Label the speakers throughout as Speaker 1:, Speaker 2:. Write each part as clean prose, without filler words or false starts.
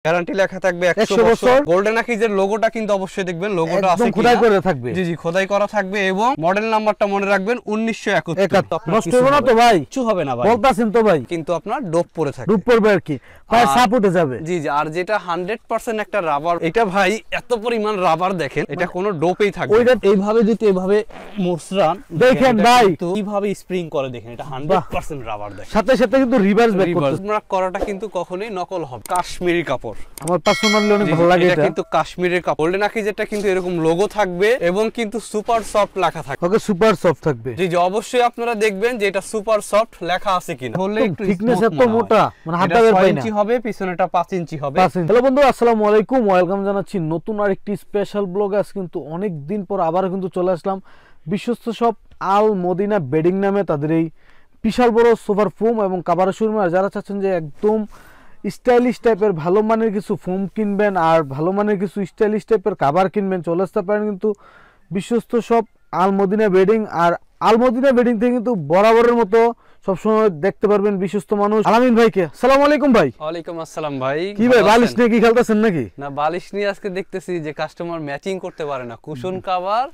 Speaker 1: Guarantee লেখা থাকবে 100 বছর। গোল্ডেন আকিজের লোগোটা কিন্তু অবশ্যই দেখবেন, লোগোটা আছে
Speaker 2: একদম খোদাই করে থাকবে।
Speaker 1: জি জি, খোদাই করা থাকবে এবং মডেল নাম্বারটা মনে রাখবেন 1971।
Speaker 2: নষ্ট হবে না তো ভাই?
Speaker 1: কিছু হবে না ভাই,
Speaker 2: বলতাছেন তো ভাই,
Speaker 1: কিন্তু আপনার ডোপ পরে থাকবে,
Speaker 2: ডোপ পড়বে আর কি, পায়ের সাপ উঠে যাবে।
Speaker 1: জি জি। আর যেটা 100% একটা রাবার, এটা ভাই এত পরিমাণ রাবার দেখেন, এটা কোনো ডোপেই থাকবে।
Speaker 2: ওইটা
Speaker 1: এইভাবে যদি এভাবে মোছরান
Speaker 2: দেখেন ভাই
Speaker 1: কিভাবে স্প্রিং করে, দেখেন এটা 100% রাবার দেখেন,
Speaker 2: সাথে সাথে কিন্তু রিভার্স ব্যাক করতে।
Speaker 1: রিভার্স করাটা কিন্তু কখনোই নকল হবে। কাশ্মীরি কাপড়
Speaker 2: আমার পার্সোনালি অনেক ভালো লাগে।
Speaker 1: এটা কিন্তু কাশ্মীরের কাপড়। গোল্ডেন আকিজেরটা কিন্তু এরকম লোগো থাকবে এবং কিন্তু সুপার সফট লেখা থাকবে।
Speaker 2: ওকে, সুপার সফট থাকবে।
Speaker 1: জি জি, অবশ্যই আপনারা দেখবেন যে এটা সুপার সফট লেখা আছে কিনা। বললে একটু
Speaker 2: থিকনেস এত মোটা, মানে হাতটা বের পাই না।
Speaker 1: 6 ইঞ্চি হবে, পিছনেটা 5 ইঞ্চি হবে।
Speaker 2: হ্যালো বন্ধু, আসসালামু আলাইকুম, ওয়েলকাম জানাচ্ছি নতুন আরেকটি স্পেশাল ব্লগ। আজ কিন্তু অনেক দিন পর আবার কিন্তু চলে আসলাম বিশ্বস্ত শপ আল মদিনা বেডিং নামে, তাদের এই বিশাল বড় সোফার ফোম এবং কাভারের শোরুম। আর যারা চাচ্ছেন যে একদম স্টাইলিশ টাইপের ভালো মানের কিছু ফোম কিনবেন আর ভালো মানের কিছু স্টাইলিশ টাইপের কাভার কিনবেন, চলে আসতে পারেন কিন্তু বিশ্বস্ত শপ আল মদিনা বেডিং। আর আল মদিনা বেডিং থেকে কিন্তু বরাবরের মতো সবসময় দেখতে পারবেন বিশ্বস্ত মানুষ আলামিন ভাইকে। আসসালামু আলাইকুম ভাই।
Speaker 1: ওয়ালাইকুম আসসালাম ভাই।
Speaker 2: কি ভাই, বালিশ নিয়ে কি খেলতেছেন নাকি?
Speaker 1: না, বালিশ নিয়ে আজকে দেখতেছি যে কাস্টমার ম্যাচিং করতে পারে না, কুশন কভার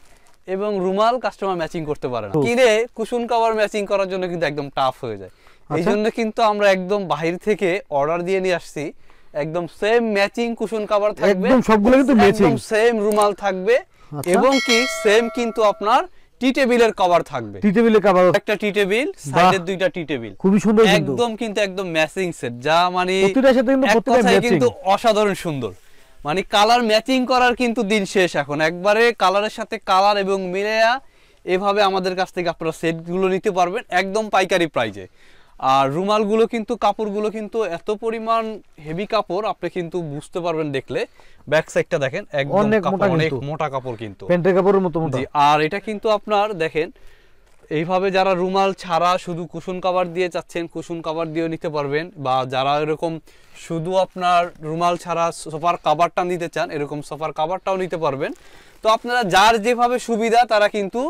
Speaker 1: এবং রুমাল কাস্টমার ম্যাচিং করতে পারে না। কি রে, কুশন কভার ম্যাচিং করার জন্য কিন্তু একদম টাফ হয়ে যায়। এই জন্য কিন্তু আমরা একদম বাহির থেকে অর্ডার দিয়ে নিয়ে আসছি, একদম সেম ম্যাচিং কুশন কভার থাকবে,
Speaker 2: একদম সবগুলো কিন্তু ম্যাচিং,
Speaker 1: একদম সেম রুমাল থাকবে এবং কি সেম কিন্তু আপনার টি টেবিলের কভার থাকবে।
Speaker 2: টি টেবিলের কভার,
Speaker 1: একটা টি টেবিল, সাইডের দুইটা টি টেবিল,
Speaker 2: খুবই সুন্দর,
Speaker 1: কিন্তু একদম ম্যাচিং সেট, যা মানে
Speaker 2: প্রতিটার সাথে কিন্তু প্রতিটা ম্যাচিং,
Speaker 1: কিন্তু অসাধারণ সুন্দর। মানে কালার ম্যাচিং করার কিন্তু দিন শেষ এখন, একবারে কালারের সাথে কালার এবং মিলায়া এভাবে আমাদের কাছ থেকে আপনারা সেটগুলো নিতে পারবেন একদম পাইকারি প্রাইজে। আর রুমালগুলো কিন্তু কাপড়গুলো কিন্তু এত পরিমাণ হেভি কাপড়, আপনি কিন্তু বুঝতে পারবেন দেখলে। ব্যাক সাইডটা দেখেন, একদম অনেক মোটা কাপড়, কিন্তু
Speaker 2: প্যান্টের কাপড়ের মতো মোটা।
Speaker 1: আর এটা কিন্তু আপনার দেখেন এইভাবে যারা রুমাল ছাড়া শুধু কুশন কভার দিয়ে চাচ্ছেন, কুশন কভার দিয়েও নিতে পারবেন, বা যারা এরকম শুধু আপনার রুমাল ছাড়া সোফার কভারটা নিতে চান, এরকম সোফার কভারটাও নিতে পারবেন। তো আপনারা যার যেভাবে সুবিধা তারা কিন্তু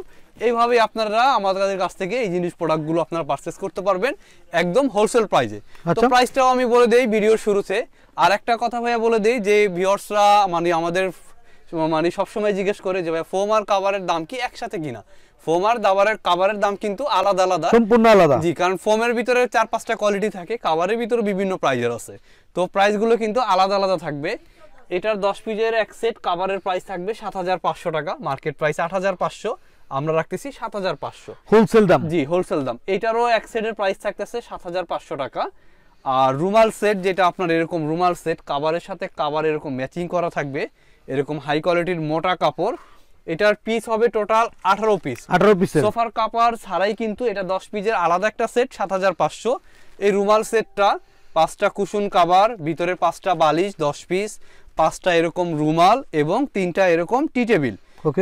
Speaker 1: এইভাবে আপনারা আমাদের কাছ থেকে এই জিনিস প্রোডাক্টগুলো আপনারা পারচেজ করতে পারবেন একদম হোলসেল প্রাইজে। তো প্রাইসটাও আমি বলে দেই ভিডিওর শুরুতে। আর একটা কথা ভাইয়া বলে দেই যে ভিউয়ার্সরা মানে আমাদের মানে সবসময় জিজ্ঞেস করে যে ভাই ফোম আর কাভারের দাম কি একসাথে কিনা। ফোম আর কাভারের দাম কিন্তু আলাদা আলাদা, সম্পূর্ণ আলাদা। জি, কারণ ফোমের ভিতরে 4-5টা কোয়ালিটি থাকে, কাভারের ভিতরে বিভিন্ন প্রাইজের আছে, তো প্রাইসগুলো কিন্তু আলাদা আলাদা থাকবে। এটার 10 পিসের এক সেট কাভারের প্রাইস থাকবে 7,500 টাকা, মার্কেট প্রাইস 8,500, আমরা রাখতেছি 7,500
Speaker 2: হোলসেল দাম।
Speaker 1: জি, হোলসেল দাম। এটারও এক সেটের প্রাইস থাকতেছে 7,500 টাকা। আর রুমাল সেট, যেটা আপনার এরকম রুমাল সেট কাভারের সাথে কাভার এরকম ম্যাচিং করা থাকবে, এরকম হাই কোয়ালিটির মোটা কাপড়, এটার পিস হবে টোটাল 18 পিস। 18 পিস সোফার কাভার ছাড়াই কিন্তু এটা 10 পিসের আলাদা একটা সেট 7,500। এই রুমাল সেটটা 5টা কুশন কাভার, ভিতরে 5টা বালিশ 10 পিস, 5টা এরকম রুমাল এবং 3টা এরকম টি টেবিল,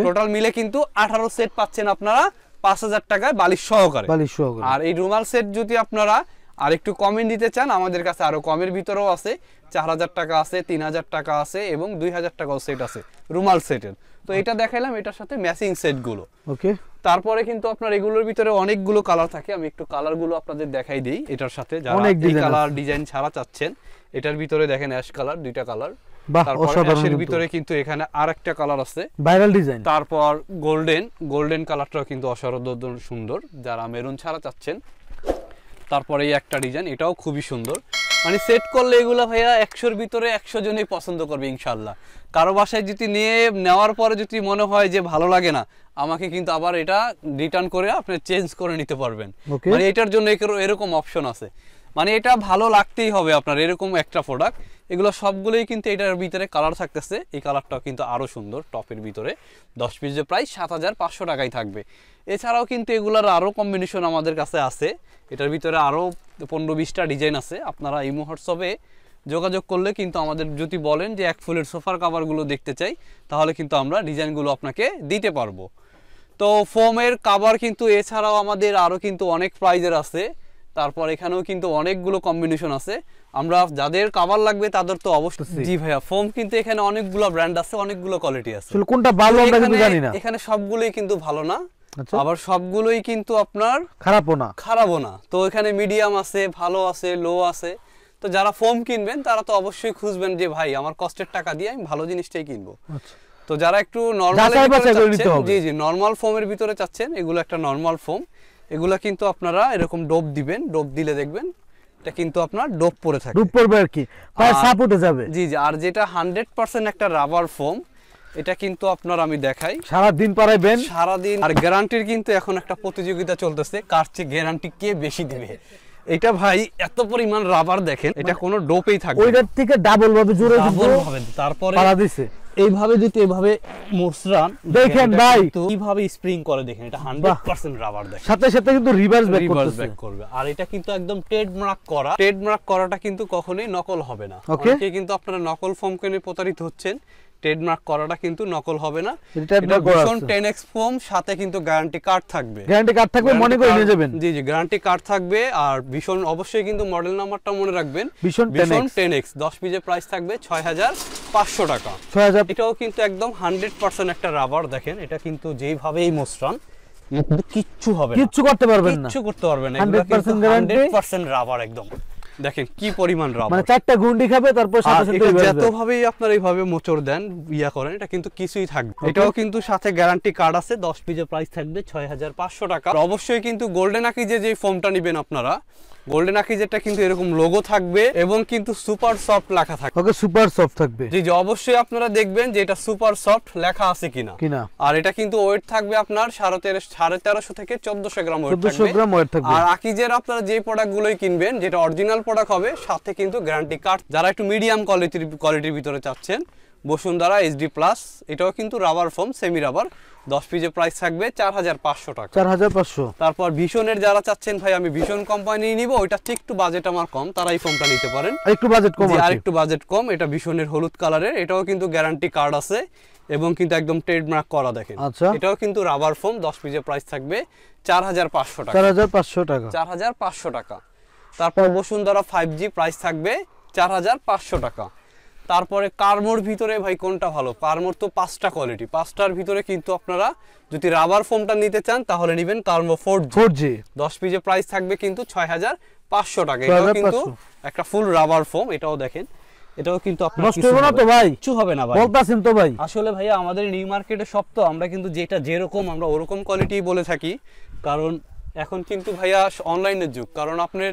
Speaker 1: টোটাল মিলে কিন্তু 18 সেট পাচ্ছেন আপনারা 5,000 টাকায় বালিশ সহকারে। আর এই রুমাল সেট যদি আপনারা আর একটু কমে নিতে চান, আমাদের কাছে আরো কমের ভিতরেও আছে, 4,000 টাকা আছে, 3,000 টাকা আছে এবং 2,000 টাকাও সেট আছে রুমাল সেটের। তো এটা দেখাইলাম এটার সাথে ম্যাচিং সেটগুলো। ওকে, তারপরে কিন্তু আপনার এগুলোর ভিতরে অনেকগুলো কালার থাকে, আমি একটু কালারগুলো আপনাদের দেখাই দেই। এটার সাথে যারা এই কালার ডিজাইন ছাড়া চাচ্ছেন, এটার ভিতরে দেখেন অ্যাশ কালার, দুইটা কালার, তারপর অ্যাশের ভিতরে কিন্তু এখানে আরেকটা কালার আছে ভাইরাল ডিজাইন, তারপর গোল্ডেন কালারটাও কিন্তু অসাধারণ সুন্দর যারা মেরুন ছাড়া চাচ্ছেন। তারপরে এই একটা ডিজাইন, এটাও খুবই সুন্দর। মানে সেট করলে এগুলো ভাইয়া 100-র ভিতরে 100 জনই পছন্দ করবে ইনশাআল্লাহ। কারো বাসায় যদি নেওয়ার পরে যদি মনে হয় যে ভালো লাগে না, আমাকে কিন্তু আবার এটা রিটার্ন করে আপনি চেঞ্জ করে নিতে পারবেন। মানে এটার জন্য এরকম অপশন আছে, মানে এটা ভালো লাগতেই হবে আপনার এরকম একটা প্রোডাক্ট। এগুলো সবগুলোই কিন্তু এটার ভিতরে কালার থাকতেছে, এই কালারটাও কিন্তু আরো সুন্দর টপের ভিতরে। 10 পিসের প্রাইস 7,500 টাকায় থাকবে। এছাড়াও কিন্তু এগুলোর আরো কম্বিনেশন আমাদের কাছে আছে, এটার ভিতরে আরো 15-20টা ডিজাইন আছে। আপনারা এই হোয়াটসঅ্যাপে যোগাযোগ করলে কিন্তু আমাদের যদি বলেন যে এক ফুলের সোফার কাভারগুলো দেখতে চাই, তাহলে কিন্তু আমরা ডিজাইনগুলো আপনাকে দিতে পারবো। তো ফোমের কাভার কিন্তু এছাড়াও আমাদের আরো কিন্তু অনেক প্রাইজের আছে, তারপর এখানেও কিন্তু অনেকগুলো কম্বিনেশন আছে। আমরা যাদের কভার লাগবে তাদের তো অবশ্যই। জি ভাইয়া, ফোম কিন্তু এখানে অনেকগুলো ব্র্যান্ড আছে, অনেকগুলো কোয়ালিটি আছে, কোনটা ভালো আমরা কিন্তু জানি না। এখানে সবগুলোই কিন্তু ভালো না, আবার সবগুলোই কিন্তু আপনার খারাপও না। তো এখানে মিডিয়াম আছে, ভালো আছে, লো আছে। তো তো যারা ফোম কিনবেন তারা তো অবশ্যই খুঁজবেন যে ভাই আমার কষ্টের টাকা দিয়ে আমি ভালো জিনিসটাই কিনবো।
Speaker 2: আচ্ছা,
Speaker 1: তো যারা একটু নরমাল জি জি নরমাল ফোমের ভিতরে চাচ্ছেন, এগুলো একটা নরমাল ফোম, এগুলা কিন্তু আপনারা এরকম ডোপ দিবেন, ডোপ দিলে দেখবেন এটা কিন্তু আপনার ডোপ পরে থাকে,
Speaker 2: ডোপ পড়বে আর কি, পায়ে সাপ উঠে যাবে।
Speaker 1: জি জি। আর যেটা 100% একটা রাবার ফোম, এটা কিন্তু আপনার আমি দেখাই,
Speaker 2: সারা দিন পারাইবেন,
Speaker 1: সারা দিন। আর গ্যারান্টির কিন্তু এখন একটা প্রতিযোগিতা চলতেছে, কার চেয়ে গ্যারান্টি কে বেশি দিবে। এটা ভাই এত পরিমাণ রাবার দেখেন, এটা কোনো ডোপেই থাকবে,
Speaker 2: ওইটার থেকে ডাবল ভাবে জোরে
Speaker 1: হবে। তারপরে
Speaker 2: পাড়া দিছে
Speaker 1: এইভাবে যদি এভাবে মোসরান
Speaker 2: দেখেন ভাই
Speaker 1: কিভাবে স্প্রিং করে দেখেন, এটা 100% রাবার দেখেন,
Speaker 2: সাথে সাথে কিন্তু রিভার্স ব্যাক
Speaker 1: করবে। আর এটা কিন্তু একদম ট্রেডমার্ক করা, ট্রেডমার্ক করাটা কিন্তু কখনোই নকল হবে না।
Speaker 2: ওকে,
Speaker 1: অনেকে কিন্তু আপনারা নকল ফোম কিনে প্রতারিত হচ্ছেন, ট্রেডমার্ক করাটা কিন্তু নকল হবে না।
Speaker 2: এটা
Speaker 1: ভীষণ 10x ফোম, সাথে কিন্তু গ্যারান্টি কার্ড থাকবে,
Speaker 2: গ্যারান্টি কার্ড থাকবে, মনে করে নিয়ে যাবেন।
Speaker 1: জি জি, গ্যারান্টি কার্ড থাকবে। আর ভীষণ অবশ্যই কিন্তু মডেল নাম্বারটা মনে রাখবেন,
Speaker 2: ভীষণ
Speaker 1: 10x 10 পিসের প্রাইস থাকবে 6500 টাকা।
Speaker 2: 6000।
Speaker 1: এটাও কিন্তু একদম 100% একটা রাবার দেখেন, এটা কিন্তু যেইভাবেই মোসরান কিচ্ছু হবে না,
Speaker 2: কিচ্ছু করতে পারবেন না,
Speaker 1: কিচ্ছু করতে পারবেন না, 100% গ্যারান্টি, 100% রাবার একদম। দেখেন কি পরিমাণ রাবার,
Speaker 2: মানে চারটা গুন্ডি খাবে, তারপর সাথে সাথে
Speaker 1: যতভাবেই আপনারা এইভাবে মোচড় দেন ইয়া করেন, এটা কিন্তু কিছুই থাকবে। এটাও কিন্তু সাথে গ্যারান্টি কার্ড আছে, 10 পিসের প্রাইস থাকবে 6500 টাকা। অবশ্যই কিন্তু গোল্ডেন আকিজে যে ফোমটা নেবেন আপনারা, গোল্ডেন আকিজেরটা কিন্তু এরকম লোগো থাকবে এবং কিন্তু সুপার সফট লেখা থাকবে।
Speaker 2: ওকে, সুপার সফট থাকবে।
Speaker 1: জি জি, অবশ্যই আপনারা দেখবেন যে এটা সুপার সফট লেখা আছে কিনা। আর এটা কিন্তু ওয়েট থাকবে আপনার 1350 থেকে 1400 গ্রাম ওয়েট থাকবে। আর আকিজের আপনারা যে প্রোডাক্টগুলোই কিনবেন, যেটা অরিজিনাল প্রোডাক্ট হবে, সাথে কিন্তু গ্যারান্টি কার্ড। যারা একটু মিডিয়াম কোয়ালিটির ভিতরে চাচ্ছেন, বসুন্ধরা HD প্লাস, এটাও কিন্তু রাবার ফোম, সেমি রাবার, 10 পিসের প্রাইস থাকবে 4500 টাকা।
Speaker 2: 4500।
Speaker 1: তারপর ভীষণের যারা চাচ্ছেন ভাই আমি ভীষণ কোম্পানি নিব, ওইটা একটু বাজেট আমার কম, তারা এই ফোমটা নিতে পারেন।
Speaker 2: একটু বাজেট কম,
Speaker 1: আর একটু বাজেট কম, এটা ভীষণের হলুদ কালারের, এটাও কিন্তু গ্যারান্টি কার্ড আছে এবং কিন্তু একদম ট্রেডমার্ক করা দেখেন।
Speaker 2: আচ্ছা,
Speaker 1: এটাও কিন্তু রাবার ফোম, 10 পিসের প্রাইস থাকবে 4500 টাকা।
Speaker 2: 4500 টাকা,
Speaker 1: 4500 টাকা। তারপর বসুন্ধরা 5G প্রাইস থাকবে 4500 টাকা। তারপরে কার্মোর ভিতরে ভাই কোনটা ভালো, কার্মোর তো 5টা কোয়ালিটি, 5টার ভিতরে কিন্তু আপনারা যদি রাবার ফোমটা নিতে চান তাহলে নেবেন কার্মো 4G, 10 পিসের প্রাইস থাকবে কিন্তু 6500 টাকা। এটাও কিন্তু একটা ফুল রাবার ফোম, এটাও দেখেন, এটাও কিন্তু আপনার
Speaker 2: নষ্ট হবে না তো ভাই,
Speaker 1: কিছু হবে না ভাই,
Speaker 2: বলতাছেন তো ভাই।
Speaker 1: আসলে ভাইয়া আমাদের নিউ মার্কেটে সব তো আমরা কিন্তু যেটা যেরকম আমরা ওরকম কোয়ালিটি বলে থাকি, কারণ এখন কিন্তু ভাইয়া অনলাইনের যুগ, কারণ আপনার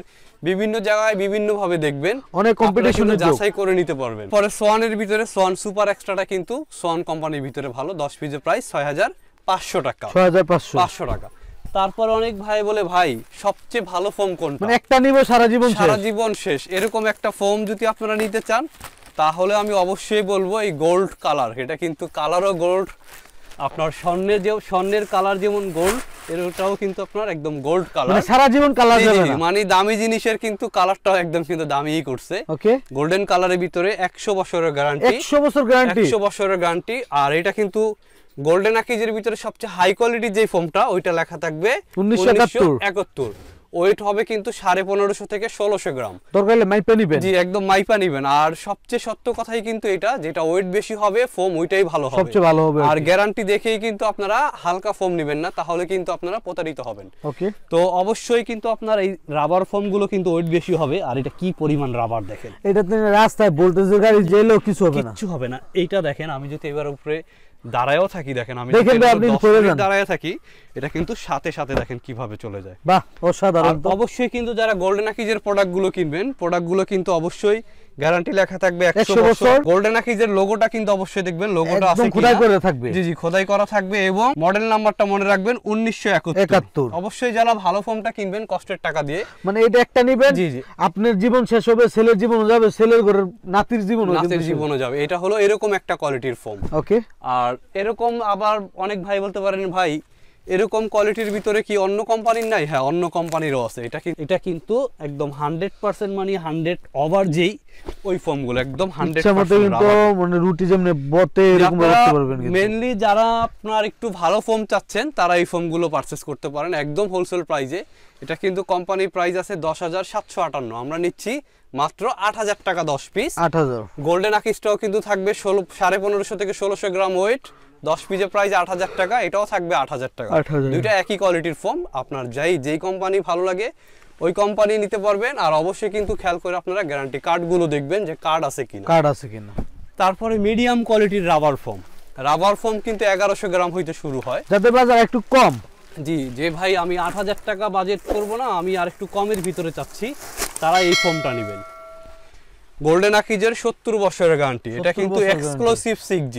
Speaker 1: বিভিন্ন জায়গায় বিভিন্ন ভাবে দেখবেন,
Speaker 2: অনেক কম্পিটিশনের যুগ,
Speaker 1: যাচাই করে নিতে পারবেন। পরে সোয়ানের ভিতরে সোয়ান সুপার এক্সট্রাটা কিন্তু সোয়ান কোম্পানির ভিতরে ভালো, 10 পিসের প্রাইস 6500 টাকা, 6500 টাকা। তারপর অনেক ভাই বলে ভাই সবচেয়ে ভালো ফোম কোনটা,
Speaker 2: মানে একটা নিব সারা জীবন
Speaker 1: শেষ, এরকম একটা ফোম যদি আপনারা নিতে চান তাহলে আমি অবশ্যই বলবো এই গোল্ড কালার। এটা কিন্তু কালারও গোল্ড, আপনার স্বর্ণের কালার যেমন গোল্ড, এটাও কিন্তু আপনার একদম গোল্ড কালার,
Speaker 2: মানে সারা জীবন কালার যাবে না,
Speaker 1: মানে দামি জিনিসের কিন্তু কালারটাও একদম কিন্তু দামিই করছে।
Speaker 2: ওকে,
Speaker 1: গোল্ডেন কালারের ভিতরে 100 বছরের গ্যারান্টি,
Speaker 2: 100 বছর গ্যারান্টি,
Speaker 1: 100 বছরের গ্যারান্টি। আর এটা কিন্তু গোল্ডেন আকিজের ভিতরে সবচেয়ে হাই কোয়ালিটির যে ফোমটা, ওইটা লেখা থাকবে 1971, ওয়েট হবে কিন্তু 1550 থেকে 1600 গ্রাম।
Speaker 2: দরকার হলে মাইপা নিবেন,
Speaker 1: জি একদম মাইপা নিবেন। আর সবচেয়ে সত্য কথাই কিন্তু এটা, যেটা ওয়েট বেশি হবে ফোম ওইটাই ভালো হবে,
Speaker 2: সবচেয়ে ভালো হবে।
Speaker 1: আর গ্যারান্টি দেখেই কিন্তু আপনারা হালকা ফোম নেবেন না, তাহলে কিন্তু আপনারা প্রতারিত হবেন।
Speaker 2: ওকে,
Speaker 1: তো অবশ্যই কিন্তু আপনার এই রাবার ফোম গুলো কিন্তু ওয়েট বেশি হবে। আর এটা কি পরিমাণ রাবার দেখেন,
Speaker 2: এটা রাস্তায় বলতেছে গাড়ি যেলেও কিছু হবে না।
Speaker 1: এইটা দেখেন, আমি যদি এবার উপরে দাঁড়ায়ও থাকি, দেখেন আমি দাঁড়ায় থাকি, এটা কিন্তু সাথে সাথে দেখেন কিভাবে চলে যায়,
Speaker 2: বাহ অসাধারণ।
Speaker 1: অবশ্যই কিন্তু যারা গোল্ডেন আকিজের প্রোডাক্টগুলো কিনবেন, প্রোডাক্টগুলো কিন্তু অবশ্যই গ্যারান্টি লেখা থাকবে 100 বছর। গোল্ডেন আকিজের লোগোটা কিন্তু অবশ্যই দেখবেন, লোগোটা আছে
Speaker 2: একদম খোদাই করে থাকবে,
Speaker 1: জি জি খোদাই করা থাকবে, এবং মডেল নাম্বারটা মনে রাখবেন 1971। অবশ্যই যারা ভালো ফোমটা কিনবেন কষ্টের টাকা দিয়ে,
Speaker 2: মানে এটা একটা নেবেন,
Speaker 1: জি জি,
Speaker 2: আপনার জীবন শেষ হবে, ছেলের জীবনও যাবে, ছেলের ঘরের নাতির জীবনও
Speaker 1: যাবে। এটা হলো এরকম একটা কোয়ালিটির ফোম।
Speaker 2: ওকে, আর
Speaker 1: এরকম আবার অনেক ভাই বলতে পারেন ভাই এরকম কোয়ালিটির ভিতরে কি অন্য কোম্পানির নাই? হ্যাঁ, অন্য কোম্পানিরও আছে। এটা কিন্তু একদম 100% মানে 100 ওভার যেই ওই ফোমগুলো একদম 100%
Speaker 2: কিন্তু মানে রুটি যেমন বতে এরকম রাখতে পারবেন। কিন্তু
Speaker 1: মেইনলি যারা আপনার একটু ভালো ফোম চাচ্ছেন তারা এই ফোমগুলো পারচেজ করতে পারেন একদম হোলসেল প্রাইসে। এটা কিন্তু কোম্পানির প্রাইস আছে 10,758, আমরা নিচ্ছি মাত্র 8,000 টাকা 10 পিস।
Speaker 2: 8,000।
Speaker 1: গোল্ডেন আকিজটাও কিন্তু থাকবে 1550 থেকে 1600 গ্রাম ওয়েট, 10 পিসের প্রাইস 8,000 টাকা, এটাও থাকবে 8,000 টাকা। দুইটা একই কোয়ালিটির ফোম, আপনার যেই কোম্পানি ভালো লাগে ওই কোম্পানি নিতে পারবেন। আর অবশ্যই কিন্তু খেয়াল করে আপনারা গ্যারান্টি কার্ডগুলো দেখবেন যে কার্ড আছে কিনা। তারপরে মিডিয়াম কোয়ালিটির রাবার ফোম কিন্তু 1100 গ্রাম হইতে শুরু হয়,
Speaker 2: যাদের বাজার একটু কম।
Speaker 1: জি, যে ভাই আমি 8000 টাকা বাজেট করব না, আমি আর একটু কমের ভিতরে চাচ্ছি, তারা এই ফোমটা নেবেন। গোল্ডেন আকিজের 70 বছরের গ্যারান্টি, এটা কিন্তু এক্সক্লুসিভ 6G।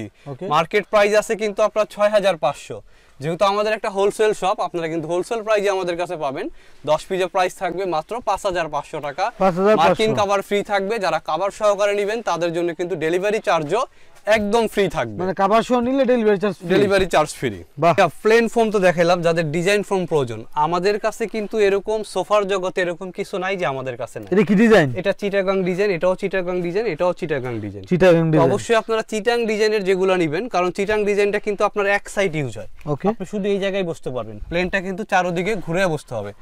Speaker 1: মার্কেট প্রাইস আছে কিন্তু আপনার 6500। যেহেতু আমাদের একটা হোলসেল শপ, আপনারা কিন্তু হোলসেল প্রাইসে আমাদের কাছে পাবেন। 10 পিসের প্রাইস থাকবে মাত্র 5500 টাকা। মার্কিন কভার ফ্রি থাকবে, যারা কভার সহকারে নেবেন তাদের জন্য কিন্তু ডেলিভারি চার্জও একদম ফ্রি থাকবে,
Speaker 2: মানে কভার সহ নিলে
Speaker 1: delivery charge free. Plane foam তো দেখাইলাম, যাদের ডিজাইন ফোম প্রয়োজন, আমাদের কাছে কিন্তু এরকম সোফার জগতে এরকম কিছু নাই যে আমাদের কাছে নাই।
Speaker 2: এটা কি ডিজাইন?
Speaker 1: এটা চিটাগাং ডিজাইন, এটাও চিটাগাং ডিজাইন, এটাও চিটাগাং ডিজাইন। অবশ্যই আপনারা চিটাং ডিজাইনের যেগুলো নেবেন, কারণ চিটাং ডিজাইনটা কিন্তু আপনার এক সাইড ইউজ হয়, আপনি শুধু এই জায়গায় বসতে পারবেন, প্লেনটা কিন্তু চারদিকে ঘুরে বসতে হবে।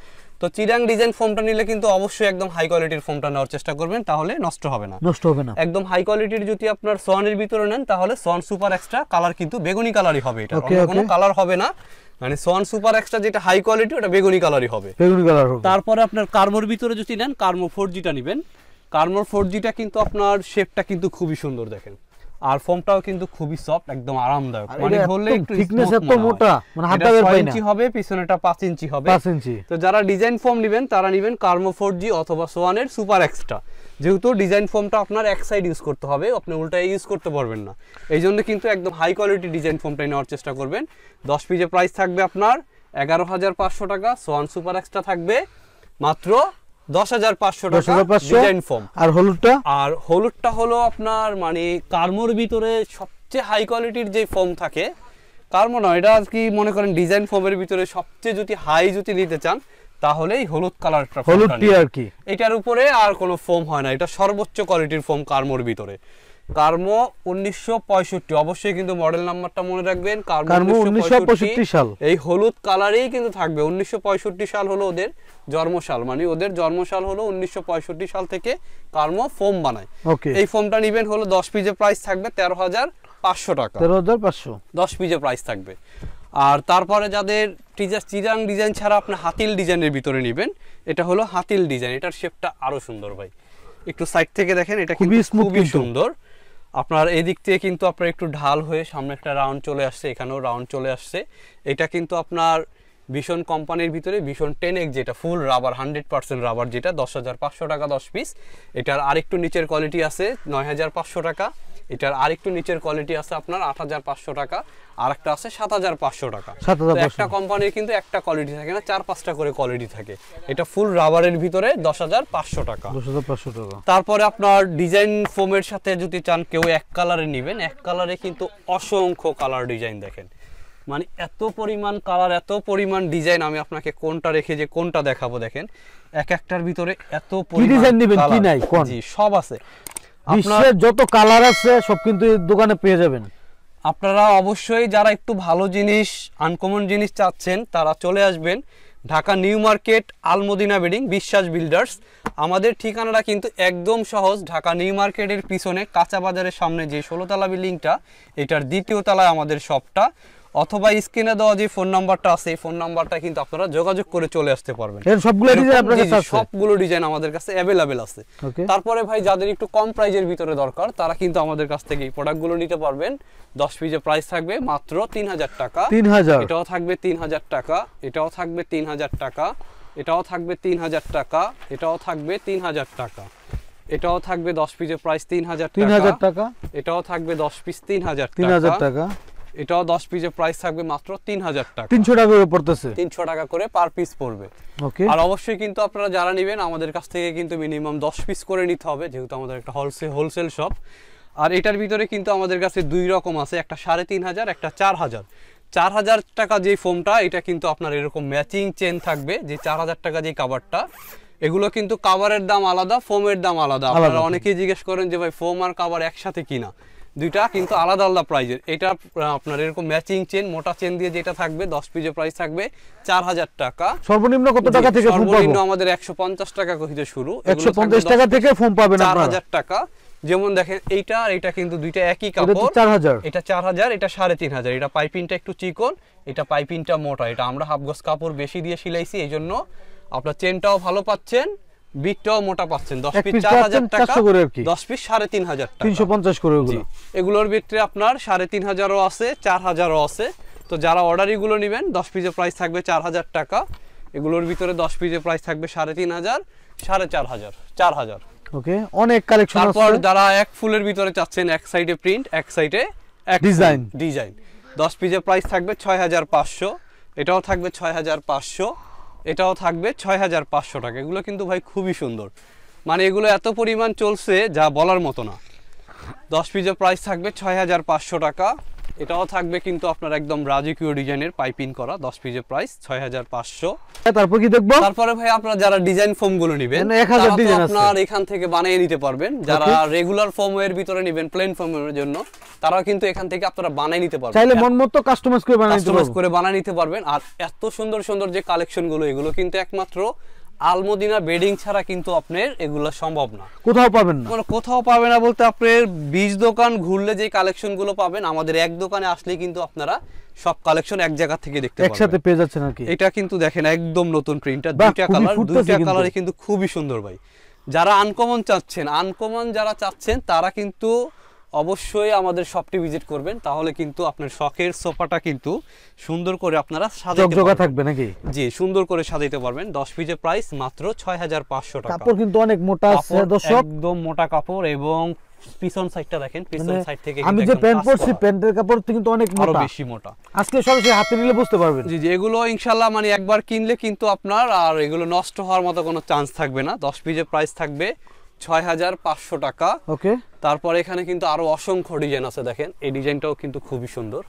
Speaker 1: তো চিটাং ডিজাইন ফোমটা নিলে কিন্তু অবশ্যই একদম হাই কোয়ালিটির ফোমটা নেওয়ার চেষ্টা করবেন, তাহলে নষ্ট হবে না। একদম হাই কোয়ালিটির যদি আপনার সোয়ানের ভিতরে নেন, তাহলে সোয়ান সুপার এক্সট্রা কালার কিন্তু বেগুনি কালারই হবে, এটা অন্য কোনো কালার হবে না। মানে সোয়ান সুপার এক্সট্রা যেটা হাই কোয়ালিটি, ওটা বেগুনি কালারই হবে। তারপরে আপনার কার্মোর ভিতরে যদি নেন, কার্মো 4Gটা নেবেন। কার্মোর 4Gটা কিন্তু আপনার শেপটা কিন্তু খুবই সুন্দর দেখেন, আর ফোমটাও কিন্তু খুবই সফট, একদম আরামদায়ক। মানে ধরলে একটু
Speaker 2: থিকনেস এত মোটা, মানে হাতে বের পাই না।
Speaker 1: 6 ইঞ্চি হবে, পিছনেটা 5 ইঞ্চি হবে। তো যারা ডিজাইন ফোম নেবেন তারা নেবেন কার্মো 4G অথবা সোয়ানের সুপার এক্সট্রা। যেহেতু ডিজাইন ফোমটা আপনার এক সাইড ইউজ করতে হবে, আপনি উল্টায় ইউজ করতে পারবেন না, এই জন্য কিন্তু একদম হাই কোয়ালিটি ডিজাইন ফোমটাই নেওয়ার চেষ্টা করবেন। 10 পিসের প্রাইস থাকবে আপনার 11500 টাকা, সোয়ান সুপার এক্সট্রা থাকবে মাত্র 10500 টাকা ডিজাইন ফোম। আর হলুদটা হলো আপনার মানে কার্মোর ভিতরে সবচেয়ে হাই কোয়ালিটির যে ফোম থাকে, কার্মো নয় এটা আর কি, মনে করেন ডিজাইন ফোমের ভিতরে সবচেয়ে যদি হাই যদি নিতে চান, তাহলে এই হলুদ কালারটা,
Speaker 2: হলুদটি আর কি,
Speaker 1: এটার উপরে আর কোনো ফোম হয় না, এটা সর্বোচ্চ কোয়ালিটির ফোম কার্মোর ভিতরে। কার্মো 1965, অবশ্যই কিন্তু মডেল নাম্বারটা মনে রাখবেন, কার্মো 1965 সাল। এই হলুদ কালারেই কিন্তু থাকবে। 1965 সাল হলো ওদের জন্মসাল, মানে ওদের জন্মসাল হলো 1965 সাল থেকে কার্মো ফোম বানায়। এই ফোমটা নেবেন হলো 10 পিসের প্রাইস থাকবে 13500 টাকা, 13500 10 পিসের প্রাইস থাকবে। আর তারপরে যাদের চিটাং ডিজাইন ছাড়া আপনি হাতিল ডিজাইনের ভিতরে নেবেন, এটা হলো হাতিল ডিজাইন, এটার শেপটা আরো সুন্দর ভাই, একটু সাইড থেকে দেখেন, এটা খুবই সুন্দর। আপনার এদিক থেকে কিন্তু আপনার একটু ঢাল হয়ে সামনে একটা রাউন্ড চলে আসছে, এখানেও রাউন্ড চলে আসছে। এটা কিন্তু আপনার ভীষণ কোম্পানির ভিতরে ভীষণ 10X, যেটা ফুল রাবার 100% রাবার, যেটা 10500 টাকা 10 পিস। এটার আরেকটু নিচের কোয়ালিটি আছে 9500 টাকা, এটার আরেকটু নিচের কোয়ালিটি আছে আপনার 8500 টাকা, আর একটা আছে 7500 টাকা। একটা কোম্পানির কিন্তু একটা কোয়ালিটি থাকে না, 4-5টা করে কোয়ালিটি থাকে। এটা ফুল রাবারের ভিতরে 10500 টাকা। তারপরে আপনার ডিজাইন ফোমের সাথে যদি চান কেউ এক কালারে নেবেন, এক কালারে কিন্তু অসংখ্য কালার ডিজাইন দেখেন, মানে এত পরিমাণ কালার, এত পরিমাণ ডিজাইন, আমি আপনাকে কোনটা রেখে যে কোনটা দেখাবো দেখেন, এক একটার ভিতরে এত
Speaker 2: ডিজাইন নেবেন কি নাই কোন,
Speaker 1: জি সব আছে,
Speaker 2: বিশ্বের যত কালার আছে সব কিন্তু এই দোকানে পেয়ে যাবেন।
Speaker 1: আপনারা অবশ্যই যারা একটু ভালো জিনিস, আনকমন জিনিস চাচ্ছেন, তারা চলে আসবেন Dhaka new market, Al Madina bedding, বিশ্বাস বিল্ডার্স। আমাদের ঠিকানাটা কিন্তু একদম সহজ, ঢাকা নিউ মার্কেটের পিছনে কাঁচা বাজারের সামনে যে 16 তলা বিল্ডিংটা, এটার 2য় তলায় আমাদের শপটা। অথবা স্ক্রিনে দেওয়া যে ফোন নাম্বারটা আছে, এই ফোন নাম্বারটা কিন্তু আপনারা যোগাযোগ করে চলে আসতে পারবেন। সবগুলো ডিজাইন আমাদের কাছে অ্যাভেলেবেল আছে। তারপরে ভাই যাদের একটু কম প্রাইজের ভিতরে দরকার, তারা কিন্তু আমাদের কাছ থেকে এই প্রোডাক্টগুলো নিতে পারবেন। 10 পিসের প্রাইস থাকবে মাত্র 3000 টাকা। এটাও থাকবে 3000 টাকা, এটাও থাকবে 3000 টাকা, এটাও থাকবে 3000 টাকা, এটাও থাকবে 3000 টাকা, এটাও থাকবে 10 পিসের প্রাইস 3000 টাকা, এটাও থাকবে 10 পিস 3000 টাকা, এটাও 10 পিসের প্রাইস থাকবে মাত্র 3000 টাকা।
Speaker 2: 300 টাকা করে পড়তেছে,
Speaker 1: 300 টাকা করে পার পিস পড়বে। আর অবশ্যই কিন্তু আপনারা যারা নেবেন আমাদের কাছ থেকে কিন্তু মিনিমাম 10 পিস করে নিতে হবে, যেহেতু আমাদের একটা হোলসেল শপ। আর এটার ভিতরে কিন্তু আমাদের কাছে দুই রকম আছে, একটা 3500, একটা 4000। 4000 টাকা যে ফোমটা, এটা কিন্তু আপনার এরকম ম্যাচিং চেন থাকবে, যে 4000 টাকা যে কাভারটা, এগুলো কিন্তু কাভারের দাম আলাদা, ফোমের দাম আলাদা। আপনারা অনেকেই জিজ্ঞেস করেন যে ভাই ফোম আর কাভার একসাথে কিনা, দুইটা কিন্তু আলাদা আলাদা প্রাইজের। এটা আপনার এরকম ম্যাচিং চেন, মোটা চেন দিয়ে যেটা থাকবে, 10 পিসের প্রাইস থাকবে 4000 টাকা।
Speaker 2: সর্বনিম্ন কত টাকা থেকে ফোম পাবো?
Speaker 1: সর্বনিম্ন আমাদের 150 টাকা থেকে শুরু,
Speaker 2: 150 টাকা থেকে ফোম পাবেন আপনারা।
Speaker 1: 4000 টাকা। যেমন দেখেন এইটা আর এটা কিন্তু দুইটা একই কাপড়, এটা 4000, এটা 3500। এটা পাইপিংটা একটু চিকন, এটা পাইপিংটা মোটা, এটা আমরা হাফ গজ কাপড় বেশি দিয়ে সিলাইছি, এইজন্য আপনার চেনটাও ভালো পাচ্ছেন, বিটটাও মোটা পাচ্ছেন। 10
Speaker 2: এক
Speaker 1: পিস
Speaker 2: piece
Speaker 1: 4000 টাকা,
Speaker 2: 400 করে আর কি।
Speaker 1: 10 পিস 3500 টাকা,
Speaker 2: 350 করে
Speaker 1: জি।
Speaker 2: ওগুলো।
Speaker 1: এগুলোর ভিতরে আপনার 3500ও আছে, 4000ও আছে। তো যারা অর্ডারিগুলো নেবেন 10 পিসের প্রাইস থাকবে 4000 টাকা। এগুলোর ভিতরে 10 পিসের প্রাইস থাকবে 3500, 4500, 4000।
Speaker 2: ওকে, অনেক কালেকশন আছে।
Speaker 1: তারপর যারা এক ফুলের ভিতরে চাচ্ছেন, এক সাইডে প্রিন্ট, এক সাইডে
Speaker 2: ডিজাইন,
Speaker 1: 10 পিসের প্রাইস থাকবে 6500, এটাও থাকবে 6500, এটাও থাকবে 6500 টাকা। এগুলো কিন্তু ভাই খুবই সুন্দর, মানে এগুলো এত পরিমাণ চলছে যা বলার মতো না। 10 পিসের প্রাইস থাকবে 6500 টাকা। এটাও থাকবে কিন্তু আপনার একদম রাজকীয় ডিজাইনের পাইপিং করা, 10 পিসের প্রাইস 6500।
Speaker 2: তারপর কি দেখবো?
Speaker 1: তারপরে ভাই আপনারা যারা ডিজাইন ফোম গুলো নেবেন,
Speaker 2: মানে 1000 ডিজাইন আছে,
Speaker 1: আপনার এখান থেকে বানিয়ে নিতে পারবেন। যারা রেগুলার ফোম এর ভিতরে নেবেন, প্লেন ফোম এর জন্য, তারাও কিন্তু এখান থেকে আপনারা বানিয়ে নিতে পারবেন,
Speaker 2: চাইলে মন মতো কাস্টমাইজ করে বানিয়ে নিতে
Speaker 1: কাস্টমাইজ
Speaker 2: পারবেন।
Speaker 1: করে বানিয়ে নিতে পারবেন। আর এত সুন্দর সুন্দর যে কালেকশন গুলো, এগুলো কিন্তু একমাত্র আলমদিনা বেডিং ছাড়া কিন্তু আপনার এগুলো সম্ভব না,
Speaker 2: কোথাও পাবেন না।
Speaker 1: মানে কোথাও পাবে না বলতে আপনার 20 দোকান ঘুরলে যে কালেকশন গুলো পাবেন, আমাদের এক দোকানে আসলে কিন্তু আপনারা সব কালেকশন এক জায়গা থেকে দেখতে পারবেন,
Speaker 2: একসাথে পেয়ে যাচ্ছেন আর কি।
Speaker 1: এটা কিন্তু দেখেন একদম নতুন প্রিন্টার,
Speaker 2: বাহ,
Speaker 1: দুইটা
Speaker 2: খুবই
Speaker 1: কালার,
Speaker 2: ফুটতেছে
Speaker 1: দুইটা
Speaker 2: কিন্তু।
Speaker 1: কালারে কিন্তু খুবই সুন্দর ভাই। যারা আনকমন চাচ্ছেন, আনকমন যারা চাচ্ছেন তারা কিন্তু অবশ্যই আমাদের শপটি ভিজিট করবেন, তাহলে কিন্তু আপনার শখের সোফাটা কিন্তু সুন্দর করে আপনারা সাজাতে
Speaker 2: জগজগা
Speaker 1: পারবেন।
Speaker 2: থাকবে নাকি?
Speaker 1: জি, সুন্দর করে সাজাতে পারবেন। 10 পিসের প্রাইস মাত্র 6500 টাকা।
Speaker 2: কাপড় কিন্তু অনেক মোটা আছে
Speaker 1: কাপড়
Speaker 2: দর্শক,
Speaker 1: একদম মোটা কাপড়, এবং পিছন সাইডটা দেখেন, পিছন
Speaker 2: মানে
Speaker 1: সাইড থেকে
Speaker 2: আমি
Speaker 1: কিন্তু
Speaker 2: যে
Speaker 1: একদম
Speaker 2: প্যান্ট
Speaker 1: কাজ
Speaker 2: পরছি,
Speaker 1: করা।
Speaker 2: প্যান্টের কাপড় কিন্তু অনেক
Speaker 1: আরো
Speaker 2: মোটা।
Speaker 1: বেশি মোটা।
Speaker 2: আজকে সরাসরি হাতে নিলে বুঝতে পারবেন।
Speaker 1: জি জি, এগুলো ইনশাল্লাহ মানে একবার কিনলে কিন্তু আপনার আর এগুলো নষ্ট হওয়ার মতো কোনো চান্স থাকবে না। 10 পিসের প্রাইস থাকবে 6500 টাকা।
Speaker 2: ওকে,
Speaker 1: তারপর এখানে কিন্তু আরো অসংখ্য ডিজাইন আছে, দেখেন এই ডিজাইনটাও কিন্তু খুবই সুন্দর।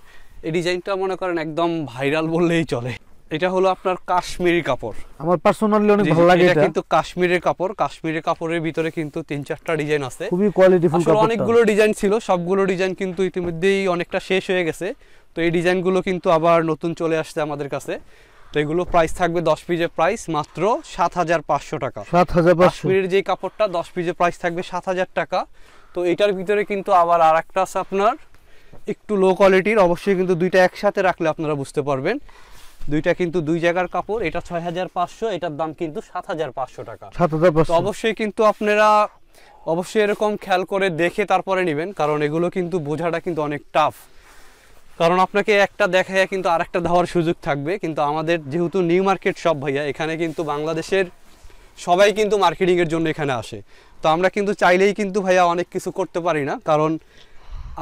Speaker 1: এই ডিজাইনটা মনে করেন একদম ভাইরাল বললেই চলে। এটা হলো আপনার কাশ্মীরি কাপড়,
Speaker 2: আমার পার্সোনালি অনেক
Speaker 1: জি,
Speaker 2: ভালো লাগে
Speaker 1: এটা
Speaker 2: এটা।
Speaker 1: কিন্তু কাশ্মীরের কাপড়। কাশ্মীরের কাপড়ের ভিতরে কিন্তু 3-4টা ডিজাইন আছে,
Speaker 2: খুবই কোয়ালিটিফুল
Speaker 1: আসলে
Speaker 2: কাপড়।
Speaker 1: অনেকগুলো ডিজাইন ছিল, সবগুলো ডিজাইন কিন্তু ইতিমধ্যেই অনেকটা শেষ হয়ে গেছে। তো এই ডিজাইনগুলো কিন্তু আবার নতুন চলে আসছে আমাদের কাছে। তো এগুলো প্রাইস থাকবে 10 পিসের প্রাইস মাত্র 7500 টাকা।
Speaker 2: 7500।
Speaker 1: কাশ্মীরের যে কাপড়টা 10 পিসের প্রাইস থাকবে 7000 টাকা। তো এটার ভিতরে কিন্তু আবার আরেকটা আছে আপনার একটু লো কোয়ালিটির, অবশ্যই কিন্তু দুইটা একসাথে রাখলে আপনারা বুঝতে পারবেন। দুইটা কিন্তু দুই জায়গার কাপড়, এটা 6500, এটার দাম কিন্তু 7500 টাকা।
Speaker 2: 7500।
Speaker 1: তো অবশ্যই কিন্তু আপনারা অবশ্যই এরকম খেয়াল করে দেখে তারপরে নেবেন, কারণ এগুলো কিন্তু বোঝাটা কিন্তু অনেক টাফ। কারণ আপনাকে একটা দেখায় কিন্তু আরেকটা দেওয়ার সুযোগ থাকবে, কিন্তু আমাদের যেহেতু নিউ মার্কেট শপ ভাইয়া, এখানে কিন্তু বাংলাদেশের সবাই কিন্তু মার্কেটিং এর জন্য এখানে আসে। তো আমরা কিন্তু চাইলেই কিন্তু ভাইয়া অনেক কিছু করতে পারি না, কারণ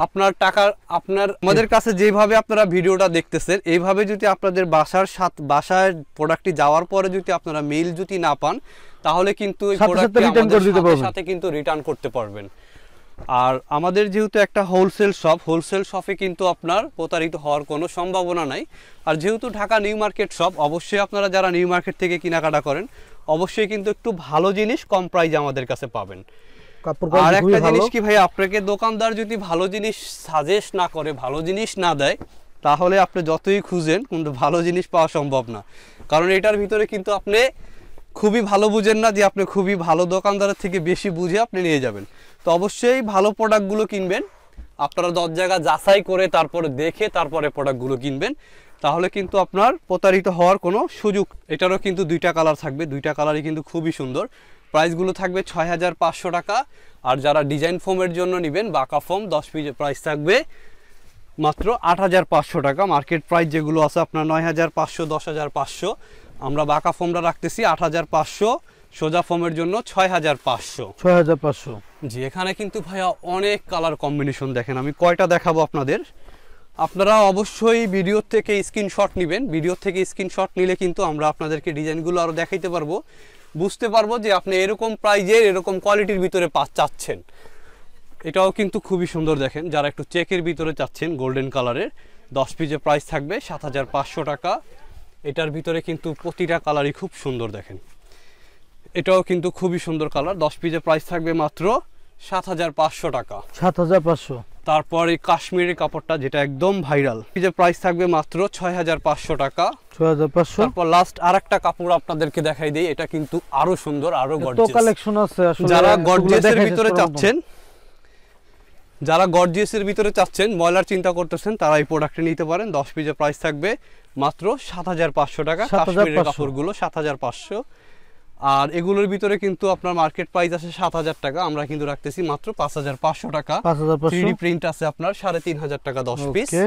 Speaker 1: আপনার টাকা আপনার আমাদের কাছে যেভাবে আপনারা ভিডিওটা দেখতেছেন, এইভাবে যদি আপনাদের বাসায় প্রোডাক্টটি যাওয়ার পরে যদি আপনারা মেইল যদি না পান, তাহলে কিন্তু এই প্রোডাক্টটি আমাদের সাথে কিন্তু রিটার্ন করতে পারবেন। আর আমাদের যেহেতু একটা হোলসেল শপে কিন্তু আপনার প্রতারিত হওয়ার কোনো সম্ভাবনা নাই। আর যেহেতু ঢাকা নিউ মার্কেট শপ, অবশ্যই আপনারা যারা নিউ মার্কেট থেকে কেনাকাটা করেন, অবশ্যই কিন্তু একটু ভালো জিনিস কম প্রাইসে আমাদের কাছে পাবেন। আর একটা জিনিস কি ভাই, আপনাকে দোকানদার যদি ভালো জিনিস সাজেস্ট না করে, ভালো জিনিস না দেয়, তাহলে আপনি যতই খুঁজেন কিন্তু ভালো জিনিস পাওয়া সম্ভব না। কারণ এটার ভিতরে কিন্তু আপনি খুবই ভালো বুঝেন না যে আপনি খুবই ভালো দোকানদারের থেকে বেশি বুঝে আপনি নিয়ে যাবেন। তো অবশ্যই ভালো প্রোডাক্টগুলো কিনবেন, আপনারা 10 জায়গা যাচাই করে তারপরে দেখে তারপরে প্রোডাক্টগুলো কিনবেন, তাহলে কিন্তু আপনার প্রতারিত হওয়ার কোনো সুযোগ। এটারও কিন্তু দুইটা কালার থাকবে, দুইটা কালারই কিন্তু খুবই সুন্দর। প্রাইসগুলো থাকবে 6500 টাকা। আর যারা ডিজাইন ফোমের জন্য নেবেন, বাঁকা ফোম 10 পিসের প্রাইস থাকবে মাত্র 8500 টাকা। মার্কেট প্রাইস যেগুলো আছে আপনার 9500, 10500, আমরা বাঁকা ফোমটা রাখতেছি 8500, সোজা ফোমের জন্য 6500। জি, এখানে কিন্তু ভাইয়া অনেক কালার কম্বিনেশন, দেখেন আমি কয়টা দেখাবো আপনাদের। আপনারা অবশ্যই ভিডিও থেকে স্ক্রিনশট নেবেন, ভিডিও থেকে স্ক্রিনশট নিলে কিন্তু আমরা আপনাদেরকে ডিজাইনগুলো আরও দেখাইতে পারবো, বুঝতে পারবো যে আপনি এরকম প্রাইজের এরকম কোয়ালিটির ভিতরে চাচ্ছেন। এটাও কিন্তু খুবই সুন্দর, দেখেন যারা একটু চেকের ভিতরে চাচ্ছেন গোল্ডেন কালারের, 10 পিসের প্রাইস থাকবে 7500 টাকা। এটার ভিতরে কিন্তু প্রতিটা কালারই খুব সুন্দর, দেখেন এটাও কিন্তু খুবই সুন্দর কালার। 10 পিসের প্রাইস থাকবে মাত্র 7500 টাকা।
Speaker 2: 7500।
Speaker 1: তারপর এই কাশ্মীরি কাপড়টা যেটা একদম ভাইরাল, পিসের প্রাইস থাকবে মাত্র 6500 টাকা।
Speaker 2: 6500।
Speaker 1: তারপর লাস্ট আরেকটা কাপড় আপনাদেরকে দেখাই দেই, এটা কিন্তু আরো সুন্দর, আরো গর্জিয়াস।
Speaker 2: তো কালেকশন আছে আসলে,
Speaker 1: যারা গর্জিয়াসের ভিতরে চাচ্ছেন, যারা গর্জিয়াসের ভিতরে চাচ্ছেন, ময়লার চিন্তা করতেছেন, তারা এই প্রোডাক্টটি নিতে পারেন। 10 পিসের প্রাইস থাকবে মাত্র 7500 টাকা। কাশ্মীরের কাপড়গুলো 7500। আর এগুলোর ভিতরে কিন্তু আপনার মার্কেট প্রাইস আছে 7,000 টাকা, আমরা কিন্তু রাখতেছি মাত্র 5,500 টাকা।
Speaker 2: 5,500
Speaker 1: 3D প্রিন্ট আছে আপনার 3,500 টাকা 10 পিস।
Speaker 2: ওকে